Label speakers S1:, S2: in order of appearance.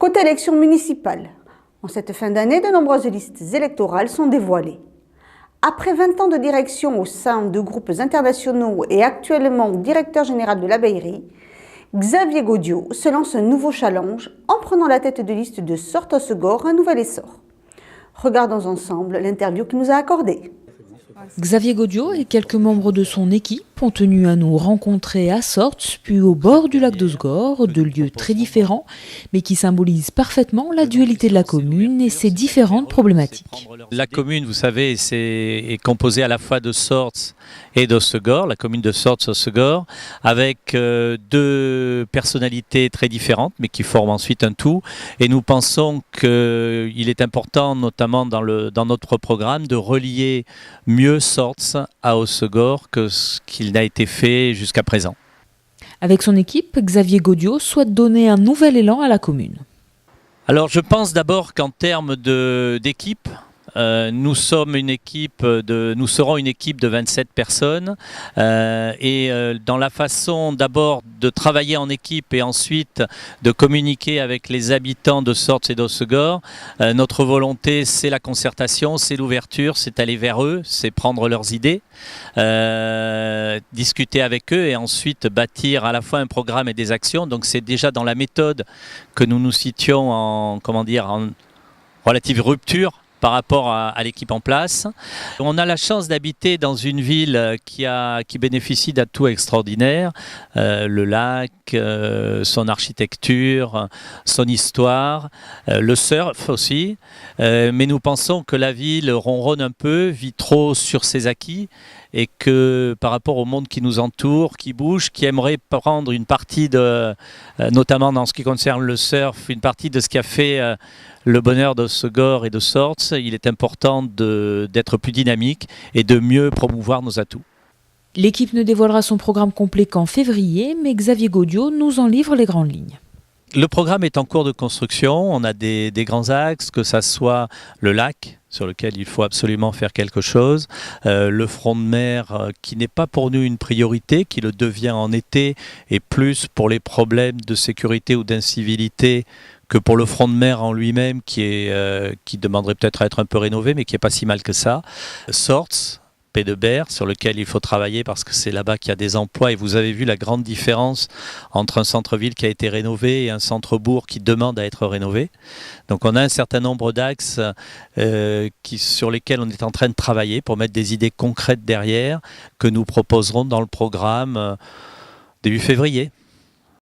S1: Côté élections municipales, en cette fin d'année, de nombreuses listes électorales sont dévoilées. Après 20 ans de direction au sein de groupes internationaux et actuellement directeur général de l'Abbayerie, Xavier Gaudiot se lance un nouveau challenge en prenant la tête de liste de Sortes-Hossegor, un nouvel essor. Regardons ensemble l'interview qu'il nous a accordée.
S2: Xavier Gaudiot et quelques membres de son équipe ont tenu à nous rencontrer à Sortes, puis au bord du lac d'Hossegor, deux lieux très différents, mais qui symbolisent parfaitement la dualité de la commune et ses différentes problématiques.
S3: La commune, vous savez, est composée à la fois de Sortes et d'Hossegor, la commune de Sortes-Hossegor, avec deux personnalités très différentes, mais qui forment ensuite un tout. Et nous pensons qu'il est important, notamment dans notre programme, de relier mieux Sortes à Hossegor que ce qu'il n'a été fait jusqu'à présent.
S2: Avec son équipe, Xavier Gaudiot souhaite donner un nouvel élan à la commune.
S3: Alors je pense d'abord qu'en termes d'équipe, nous serons une équipe de 27 personnes dans la façon d'abord de travailler en équipe et ensuite de communiquer avec les habitants de Sortes et d'Hossegor. Notre volonté, c'est la concertation, c'est l'ouverture, c'est aller vers eux, c'est prendre leurs idées, discuter avec eux et ensuite bâtir à la fois un programme et des actions. Donc c'est déjà dans la méthode que nous nous situons en relative rupture par rapport à l'équipe en place. On a la chance d'habiter dans une ville qui bénéficie d'atouts extraordinaires, le lac, son architecture, son histoire, le surf aussi, mais nous pensons que la ville ronronne un peu, vit trop sur ses acquis et que par rapport au monde qui nous entoure, qui bouge, qui aimerait prendre une partie notamment dans ce qui concerne le surf, une partie de ce qui a fait le bonheur d'Hossegor et de Sortes, il est important d'être plus dynamique et de mieux promouvoir nos atouts.
S2: L'équipe ne dévoilera son programme complet qu'en février, mais Xavier Gaudiot nous en livre les grandes lignes.
S3: Le programme est en cours de construction, on a des grands axes, que ça soit le lac, sur lequel il faut absolument faire quelque chose, le front de mer qui n'est pas pour nous une priorité, qui le devient en été, et plus pour les problèmes de sécurité ou d'incivilité que pour le front de mer en lui-même qui demanderait peut-être à être un peu rénové, mais qui n'est pas si mal que ça. Sortes, Pays de Berre, sur lequel il faut travailler parce que c'est là-bas qu'il y a des emplois et vous avez vu la grande différence entre un centre-ville qui a été rénové et un centre-bourg qui demande à être rénové. Donc on a un certain nombre d'axes sur lesquels on est en train de travailler pour mettre des idées concrètes derrière que nous proposerons dans le programme début février.